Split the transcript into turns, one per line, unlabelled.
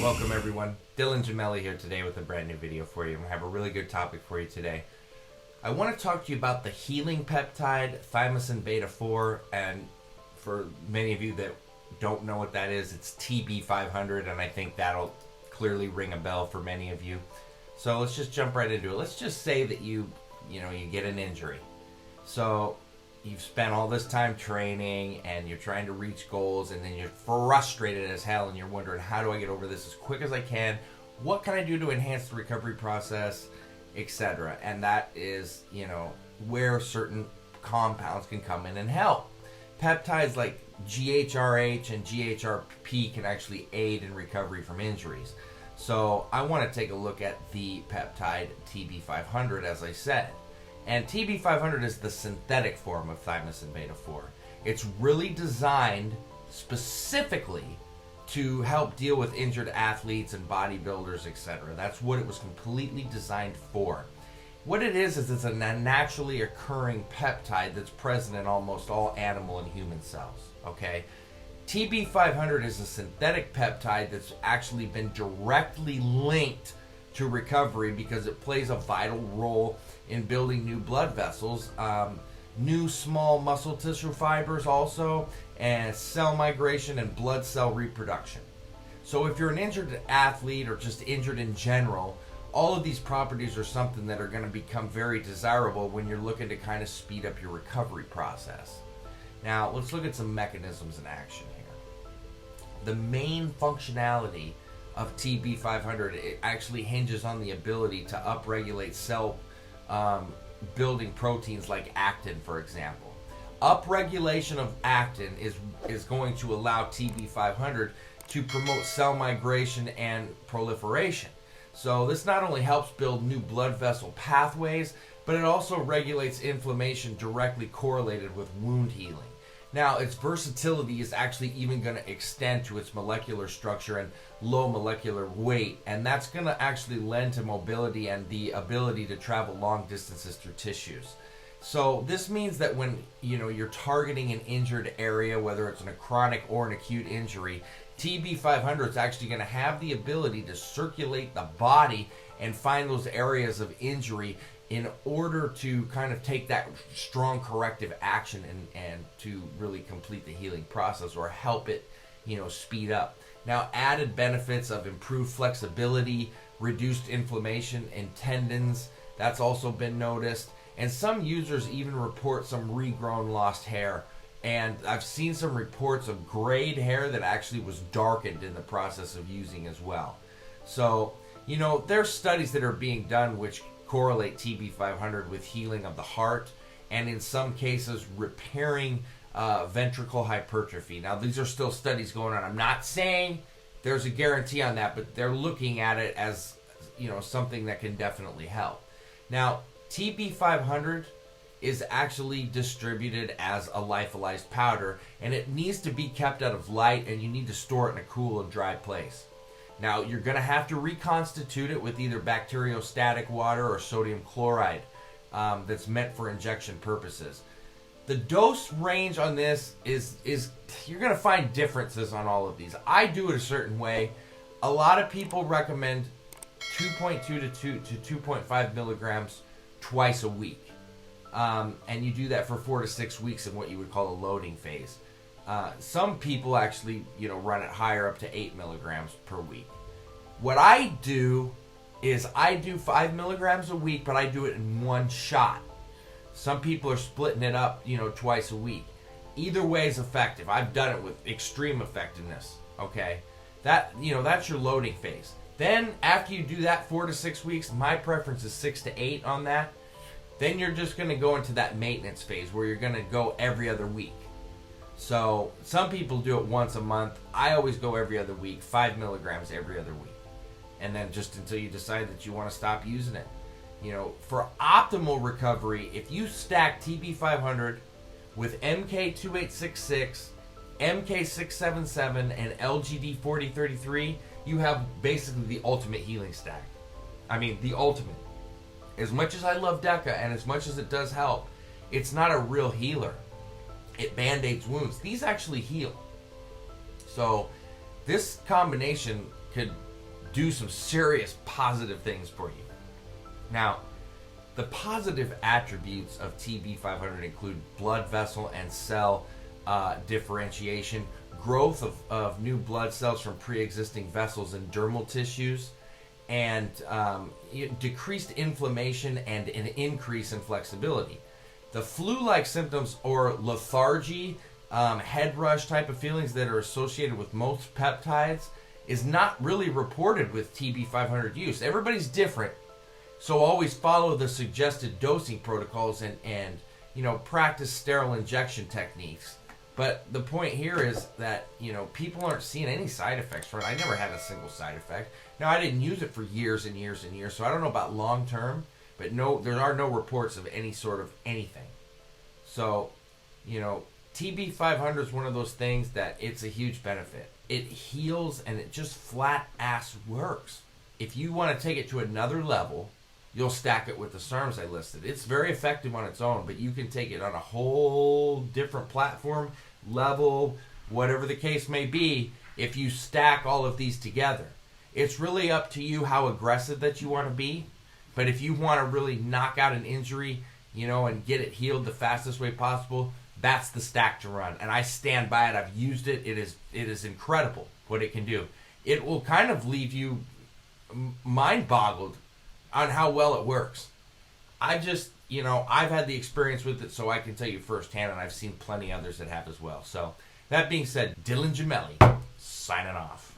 Welcome everyone. Dylan Gemelli here today with a brand new video for you. I have a really good topic for you today. I want to talk to you about the healing peptide, thymosin beta 4, and for many of you that don't know what that is, it's TB500, and I think that'll clearly ring a bell for many of you. So let's just jump right into it. Let's just say that you get an injury. So you've spent all this time training and you're trying to reach goals, and then you're frustrated as hell and you're wondering, how do I get over this as quick as I can? What can I do to enhance the recovery process, etc.? And that is, where certain compounds can come in and help. Peptides like GHRH and GHRP can actually aid in recovery from injuries. So I want to take a look at the peptide TB500, as I said. And TB500 is the synthetic form of thymosin beta 4. It's really designed specifically to help deal with injured athletes and bodybuilders, etc. That's what it was completely designed for. What it is it's a naturally occurring peptide that's present in almost all animal and human cells. Okay? TB500 is a synthetic peptide that's actually been directly linked to recovery because it plays a vital role in building new blood vessels, new small muscle tissue fibers also, and cell migration and blood cell reproduction. So if you're an injured athlete or just injured in general, all of these properties are something that are going to become very desirable when you're looking to kind of speed up your recovery process. Now, let's look at some mechanisms in action here. The main functionality of TB500, it actually hinges on the ability to upregulate cell building proteins like actin, for example. Upregulation of actin is going to allow TB500 to promote cell migration and proliferation. So this not only helps build new blood vessel pathways, but it also regulates inflammation directly correlated with wound healing. Now, its versatility is actually even going to extend to its molecular structure and low molecular weight, and that's going to actually lend to mobility and the ability to travel long distances through tissues. So this means that when you're targeting an injured area, whether it's a chronic or an acute injury, TB500 is actually going to have the ability to circulate the body and find those areas of injury in order to kind of take that strong corrective action and to really complete the healing process or help it, speed up. Now, added benefits of improved flexibility, reduced inflammation in tendons, that's also been noticed. And some users even report some regrown lost hair. And I've seen some reports of grayed hair that actually was darkened in the process of using as well. So, there's studies that are being done which correlate TB500 with healing of the heart, and in some cases repairing ventricle hypertrophy. Now, these are still studies going on. I'm not saying there's a guarantee on that, but they're looking at it as something that can definitely help. Now, TB500 is actually distributed as a lyophilized powder, and it needs to be kept out of light, and you need to store it in a cool and dry place. Now, you're going to have to reconstitute it with either bacteriostatic water or sodium chloride that's meant for injection purposes. The dose range on this is you're going to find differences on all of these. I do it a certain way. A lot of people recommend 2.2 to 2.5 milligrams twice a week. And you do that for 4 to 6 weeks in what you would call a loading phase. Some people actually, run it higher up to 8 milligrams per week. What I do is I do 5 milligrams a week, but I do it in one shot. Some people are splitting it up, twice a week. Either way is effective. I've done it with extreme effectiveness. Okay, that's your loading phase. Then after you do that 4 to 6 weeks, my preference is 6 to 8 on that. Then you're just going to go into that maintenance phase where you're going to go every other week. So some people do it once a month. I always go every other week, 5 milligrams every other week. And then just until you decide that you want to stop using it. For optimal recovery, if you stack TB500 with MK2866, MK677, and LGD4033, you have basically the ultimate healing stack. I mean, the ultimate. As much as I love DECA and as much as it does help, it's not a real healer. It band-aids wounds. These actually heal. So this combination could do some serious positive things for you. Now, the positive attributes of TB500 include blood vessel and cell differentiation, growth of new blood cells from pre-existing vessels and dermal tissues, and decreased inflammation and an increase in flexibility. The flu-like symptoms or lethargy, head rush type of feelings that are associated with most peptides is not really reported with TB500 use. Everybody's different, so always follow the suggested dosing protocols and practice sterile injection techniques. But the point here is that, people aren't seeing any side effects from it. I never had a single side effect. Now, I didn't use it for years and years and years, so I don't know about long term, but no, there are no reports of any sort of anything. So, TB500 is one of those things that it's a huge benefit. It heals and it just flat ass works. If you want to take it to another level, you'll stack it with the SARMs I listed. It's very effective on its own, but you can take it on a whole different platform, level, whatever the case may be, if you stack all of these together. It's really up to you how aggressive that you want to be, but if you want to really knock out an injury, and get it healed the fastest way possible, that's the stack to run. And I stand by it. I've used it. It is incredible what it can do. It will kind of leave you mind-boggled on how well it works. I've had the experience with it, so I can tell you firsthand, and I've seen plenty others that have as well. So, that being said, Dylan Gemelli, signing off.